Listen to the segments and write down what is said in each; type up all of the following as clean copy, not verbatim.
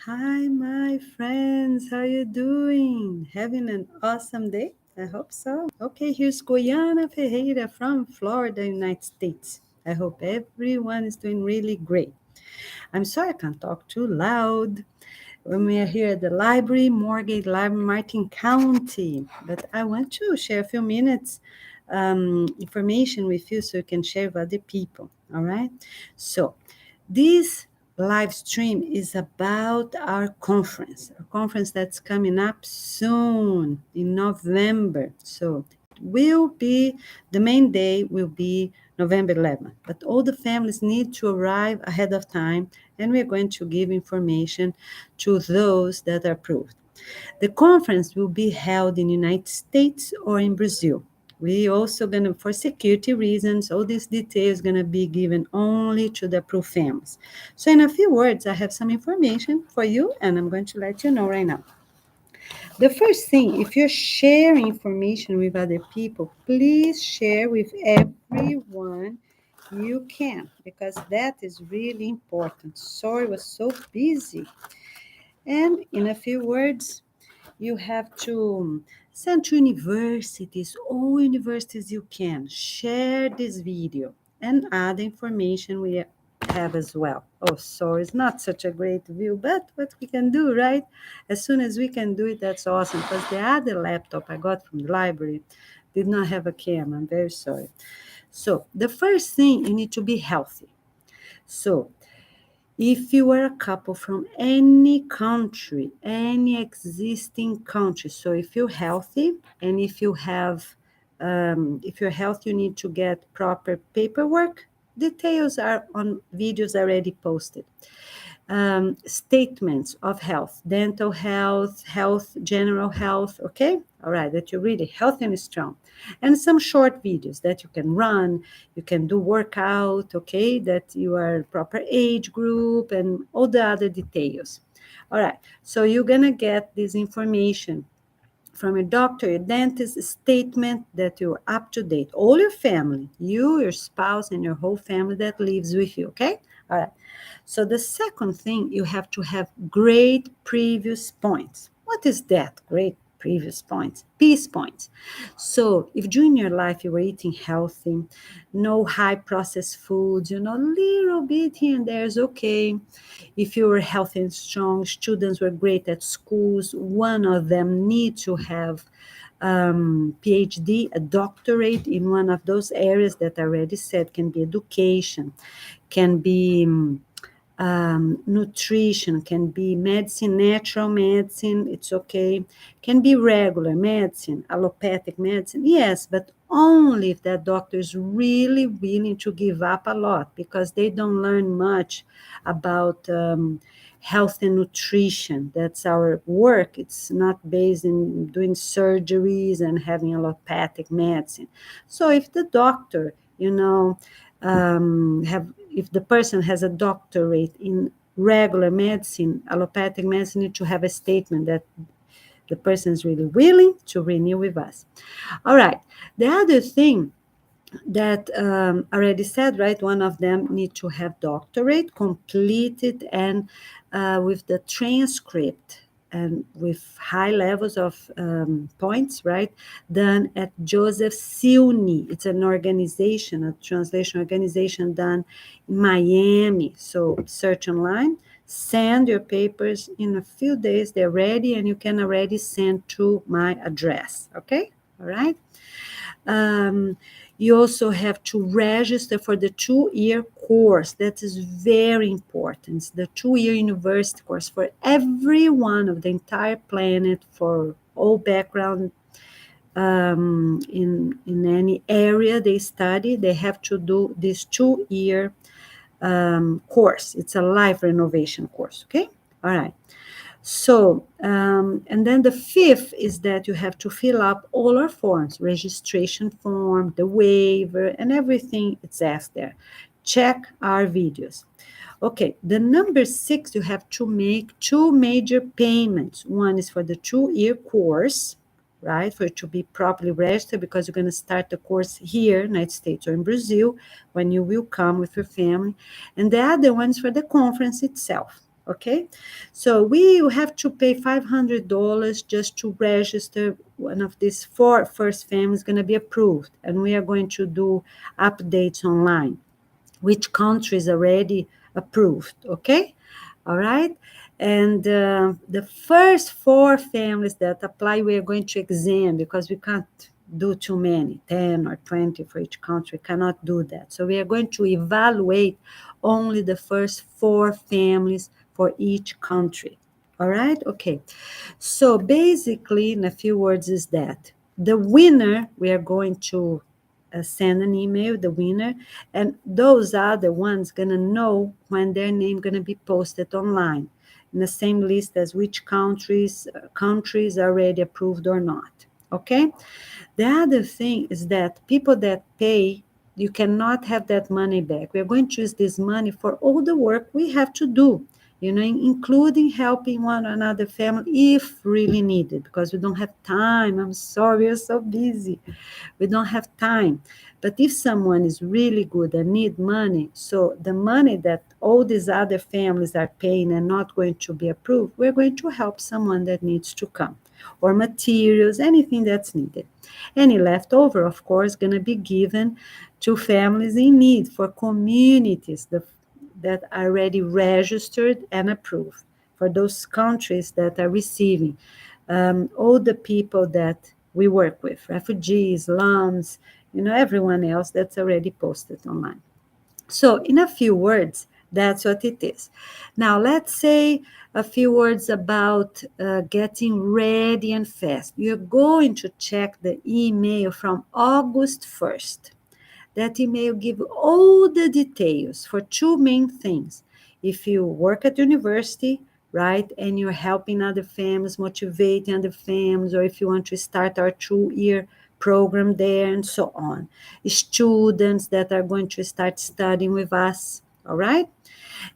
Hi, my friends. How you doing? Having an awesome day? I hope so. Okay, here's Goiana Ferreira from Florida, United States. I hope everyone is doing really great. I'm sorry I can't talk too loud when we are here at the library, Morgate Library, Martin County. But I want to share a few minutes information with you so you can share with other people. All right. So this live stream is about our conference, a conference that's coming up soon in November. So it will be the main day will be November 11th, but all the families need to arrive ahead of time, and we're going to give information to those that are approved. The conference will be held in the United States or in Brazil. We also gonna, for security reasons, all these details gonna be given only to the approved families. So in a few words, I have some information for you, and I'm going to let you know right now. The first thing, if you're sharing information with other people, please share with everyone you can, because that is really important. Sorry, I was so busy. And in a few words, you have to send to universities, all universities you can, share this video and add information we have as well. Oh, sorry, it's not such a great view, but what we can do, right? As soon as we can do it, that's awesome, because the other laptop I got from the library did not have a camera. I'm very sorry. So the first thing, you need to be healthy. So if you are a couple from any country, any existing country, so if you're healthy and if you're healthy, you need to get proper paperwork. Details are on videos already posted. Statements of health, dental health, general health, okay? All right, that you're really healthy and strong. And some short videos that you can run, you can do workout, okay? That you are proper age group and all the other details. All right, so you're gonna get this information from your doctor, your dentist, statement that you're up to date. All your family, you, your spouse, and your whole family that lives with you, okay? All right. So the second thing, you have to have great previous points. What is that? Great previous points, peace points. So if during your life you were eating healthy, no high processed foods, little bit here and there is okay. If you were healthy and strong, students were great at schools, one of them need to have PhD, a doctorate in one of those areas that I already said, can be education, can be nutrition, can be medicine, natural medicine, it's okay. Can be regular medicine, allopathic medicine, yes, but only if that doctor is really willing to give up a lot, because they don't learn much about health and nutrition. That's our work. It's not based in doing surgeries and having allopathic medicine. So if the doctor, have if the person has a doctorate in regular medicine, allopathic medicine, need to have a statement that the person is really willing to renew with us. All right. The other thing that already said, right? One of them need to have doctorate completed and with the transcript and with high levels of points, right? Done at Joseph Silney. It's an organization, a translation organization done in Miami. So search online, send your papers in a few days. They're ready, and you can already send to my address. Okay, all right. Um, you also have to register for the 2-year course. That is very important. It's the 2-year university course for everyone of the entire planet, for all background in any area they study. They have to do this 2-year course. It's a life renovation course. Okay, all right. So, and then the fifth is that you have to fill up all our forms, registration form, the waiver, and everything it's asked there. Check our videos. Okay, the number 6, you have to make 2 major payments. One is for the 2-year course, right, for it to be properly registered, because you're going to start the course here, United States or in Brazil, when you will come with your family. And the other one is for the conference itself. Okay, so we have to pay $500 just to register one of these four first families going to be approved, and we are going to do updates online which countries already approved. Okay, all right. And the first four families that apply, we are going to examine because we can't do too many, 10 or 20 for each country. We cannot do that. So we are going to evaluate only the first four families for each country. All right? Okay. So basically, in a few words, is that the winner, we are going to send an email, the winner, and those are the ones going to know when their name going to be posted online in the same list as which countries are already approved or not. Okay. The other thing is that people that pay, you cannot have that money back. We are going to use this money for all the work we have to do, including helping one another family if really needed, because we don't have time. I'm sorry, we're so busy. We don't have time. But if someone is really good and need money, so the money that all these other families are paying and not going to be approved, we're going to help someone that needs to come, or materials, anything that's needed. Any leftover, of course, going to be given to families in need, for communities that are already registered and approved, for those countries that are receiving all the people that we work with, refugees, slums, everyone else that's already posted online. So, in a few words, that's what it is. Now, let's say a few words about getting ready and fast. You're going to check the email from August 1st. That email give all the details for two main things. If you work at university, right, and you're helping other families, motivating other families, or if you want to start our 2-year program there and so on. Students that are going to start studying with us, all right?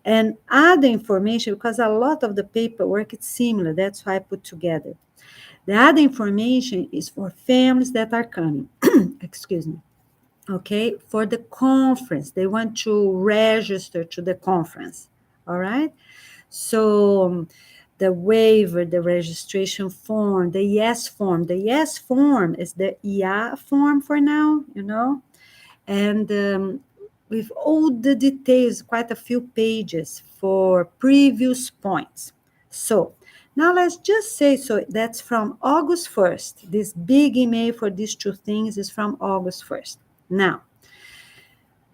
And other information, because a lot of the paperwork is similar, that's why I put together. The other information is for families that are coming, excuse me, okay, for the conference. They want to register to the conference, all right? So the waiver, the registration form, the yes form. The yes form is the IA form for now, and with all the details, quite a few pages for previous points. So now let's just say, so that's from August 1st. This big email for these two things is from August 1st. Now,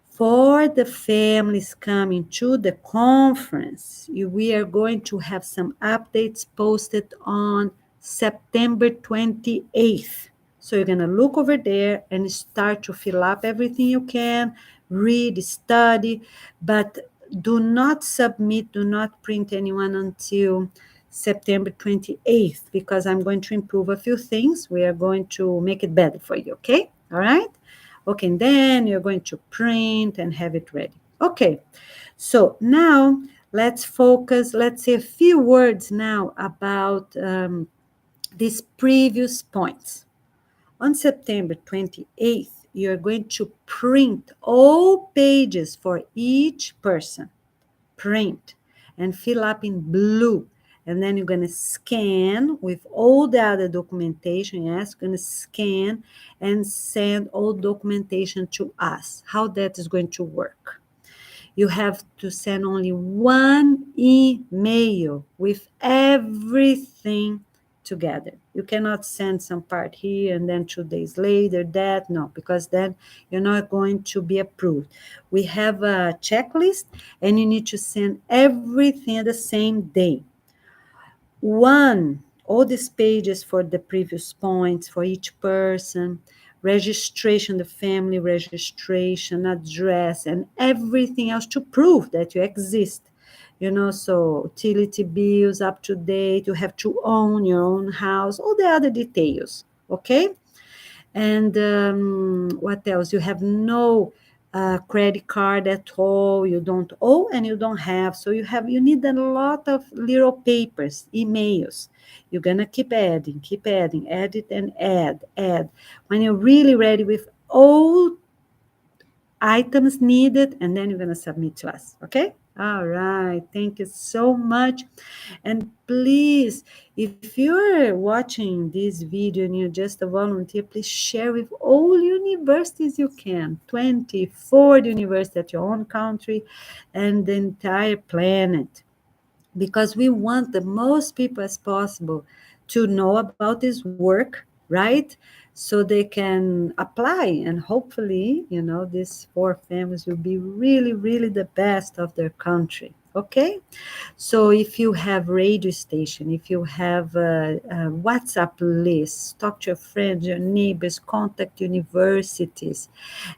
for the families coming to the conference, we are going to have some updates posted on September 28th. So you're going to look over there and start to fill up everything you can, read, study, but do not submit, do not print anyone until September 28th, because I'm going to improve a few things. We are going to make it better for you, okay? All right? Okay, and then you're going to print and have it ready. Okay, so now let's focus, let's say a few words now about these previous points. On September 28th, you're going to print all pages for each person. Print and fill up in blue. And then you're going to scan with all the other documentation. Yes, you're going to scan and send all documentation to us. How that is going to work? You have to send only one email with everything together. You cannot send some part here and then 2 days later that. No, because then you're not going to be approved. We have a checklist and you need to send everything the same day. All these pages for the previous points for each person, registration, the family registration, address, and everything else to prove that you exist. So utility bills up to date, you have to own your own house, all the other details, okay? And what else? You have no credit card at all. You don't owe and you don't have. So you need a lot of little papers, emails. You're gonna keep adding, add it and add. When you're really ready with all items needed, and then you're gonna submit to us. Okay? All right. Thank you so much. And please, if you're watching this video and you're just a volunteer, please share with all universities you can, 24 universities at your own country and the entire planet, because we want the most people as possible to know about this work, right? So they can apply, and hopefully, these four families will be really, really the best of their country. Okay, so if you have radio station, if you have a WhatsApp list, talk to your friends, your neighbors, contact universities,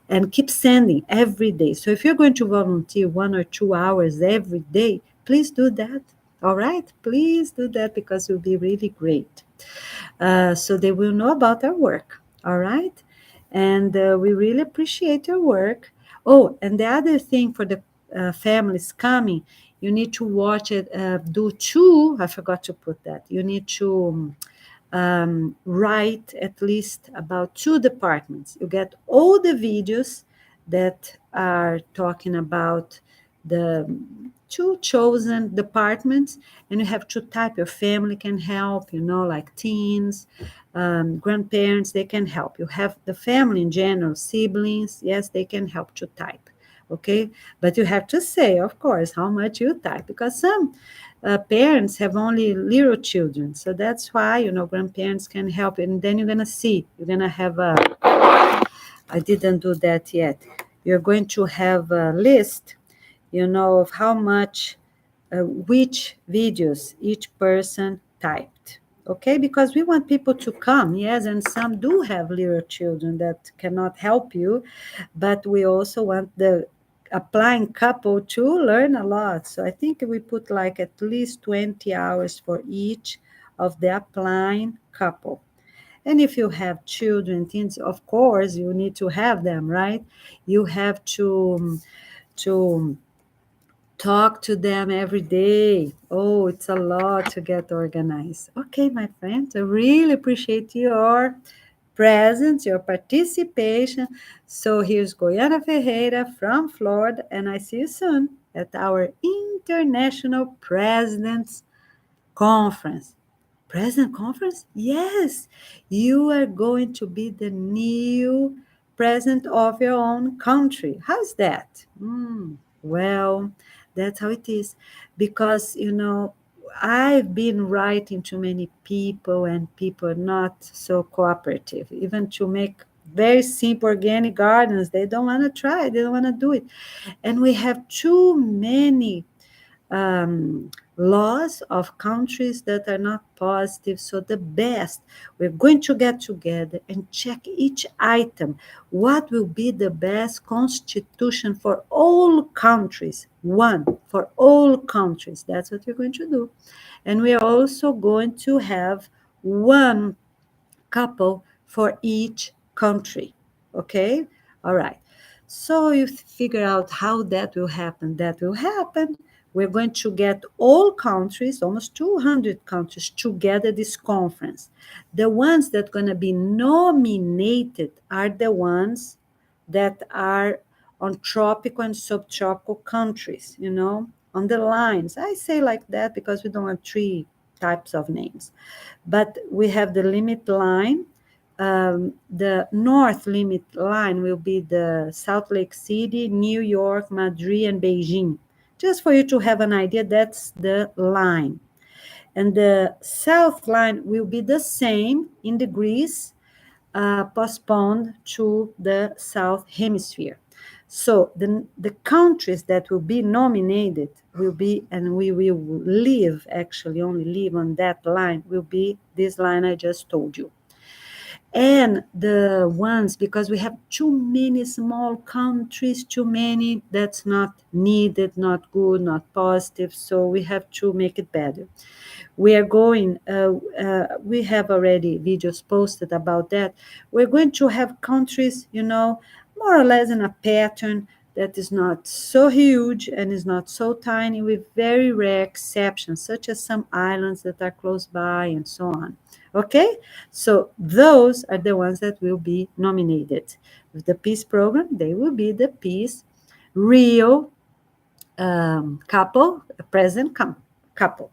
and keep sending every day. So if you're going to volunteer 1 or 2 hours every day, please do that. All right, please do that because it will be really great. So they will know about our work. All right, and we really appreciate your work. Oh, and the other thing for the families coming, you need to watch it. Do two. I forgot to put that. You need to write at least about two departments. You get all the videos that are talking about the two chosen departments, and you have to type. Your family can help, like teens, grandparents, they can help. You have the family in general, siblings, yes, they can help to type. Okay, but you have to say, of course, how much you type, because some parents have only little children. So that's why, grandparents can help. And then you're going to see, you're going to have I didn't do that yet. You're going to have a list, of how much, which videos each person typed. Okay, because we want people to come, yes, and some do have little children that cannot help you, but we also want the applying couple to learn a lot. So I think we put like at least 20 hours for each of the applying couple. And if you have children, teens, of course, you need to have them, right? You have to talk to them every day. Oh, it's a lot to get organized. Okay, my friends, I really appreciate your presence, your participation. So here's Goiana Ferreira from Florida, and I see you soon at our International Presidents Conference. President Conference? Yes, you are going to be the new president of your own country. How's that? Well, that's how it is. Because, I've been writing to many people, and people are not so cooperative. Even to make very simple organic gardens, they don't want to try, they don't want to do it. And we have too many laws of countries that are not positive. So the best, we're going to get together and check each item. What will be the best constitution for all countries? One for all countries. That's what we're going to do. And we are also going to have one couple for each country. Okay? All right. So you figure out how that will happen. That will happen. We're going to get all countries, almost 200 countries, together this conference. The ones that are going to be nominated are the ones that are on tropical and subtropical countries, on the lines. I say like that because we don't want three types of names. But we have the limit line. The north limit line will be the Salt Lake City, New York, Madrid, and Beijing. Just for you to have an idea, that's the line. And the south line will be the same in degrees, postponed to the south hemisphere. So the countries that will be nominated will be, and we will live, actually only live on that line, will be this line I just told you. And the ones, because we have too many small countries, too many, that's not needed, not good, not positive. So we have to make it better. We are going, we have already videos posted about that. We're going to have countries, more or less in a pattern that is not so huge and is not so tiny, with very rare exceptions, such as some islands that are close by and so on. Okay? So those are the ones that will be nominated. With the peace program, they will be the peace, real couple, a present couple.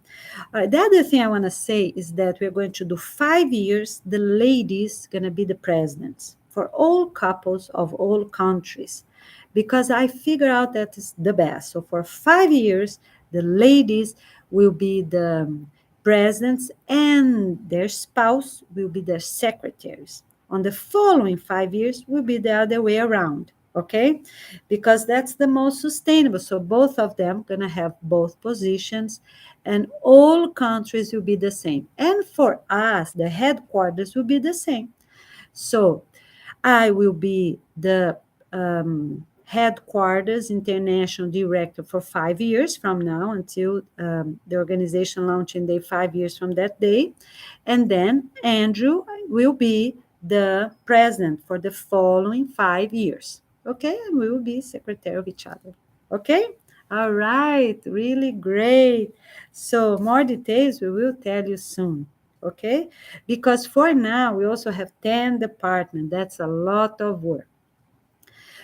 The other thing I want to say is that we're going to do 5 years. The ladies going to be the presidents for all couples of all countries, because I figure out that is the best. So for 5 years, the ladies will be the presidents, and their spouse will be their secretaries. On the following 5 years, will be the other way around. Okay, because that's the most sustainable. So both of them gonna have both positions, and all countries will be the same. And for us, the headquarters will be the same. So I will be the headquarters international director for 5 years from now until the organization launching day, 5 years from that day. And then Andrew will be the president for the following 5 years. Okay, and we will be secretary of each other. Okay, all right, really great. So more details we will tell you soon. Okay, because for now we also have 10 departments. That's a lot of work.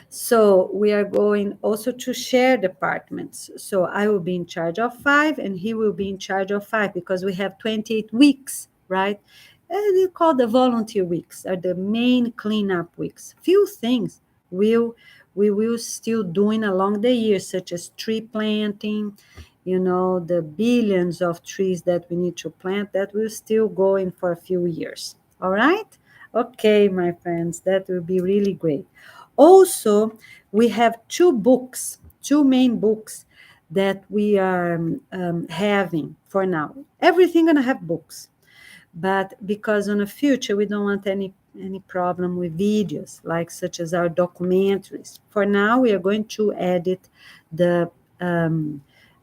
So we are going also to share departments. So I will be in charge of 5, and he will be in charge of 5, because we have 28 weeks, right? And they call the volunteer weeks, are the main cleanup weeks. Few things will we will still doing along the year, such as tree planting, the billions of trees that we need to plant, that will still go in for a few years. All right? Okay, my friends, that will be really great. Also, we have two main books that we are having for now. Everything gonna have books, but because in the future we don't want any problem with videos, like such as our documentaries. For now, we are going to edit the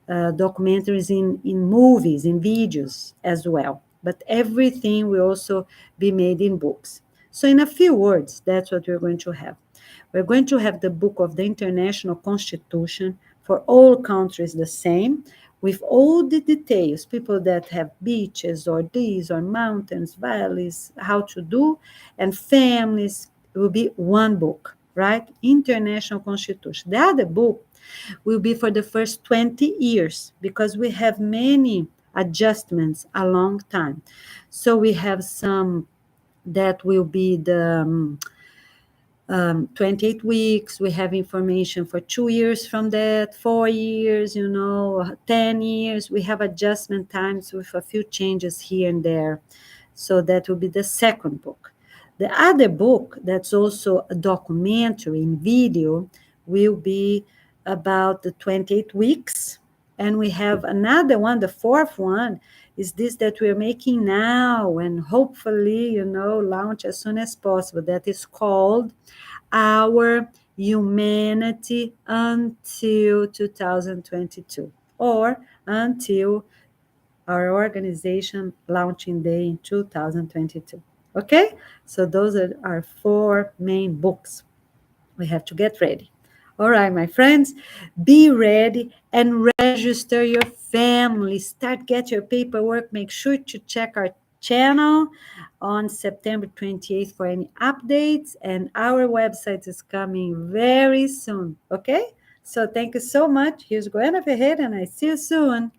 documentaries in movies, in videos as well. But everything will also be made in books. So, in a few words, that's what we're going to have. We're going to have the book of the International Constitution for all countries, the same, with all the details, people that have beaches or these or mountains, valleys, how to do, and families. It will be one book, right? International Constitution. The other book will be for the first 20 years, because we have many adjustments a long time. So we have some that will be the 28 weeks. We have information for 2 years from that, 4 years, 10 years. We have adjustment times with a few changes here and there. So that will be the second book. The other book, that's also a documentary in video, will be about the 28 weeks. And we have another one, the fourth one, is this that we're making now, and hopefully, launch as soon as possible. That is called Our Humanity Until 2022, or until our organization launching day in 2022. Okay? So those are our 4 main books. We have to get ready. All right, my friends, be ready and register your family. Start, get your paperwork. Make sure to check our channel on September 28th for any updates. And our website is coming very soon. Okay? So thank you so much. Here's Goiânia Ferreira, and I see you soon.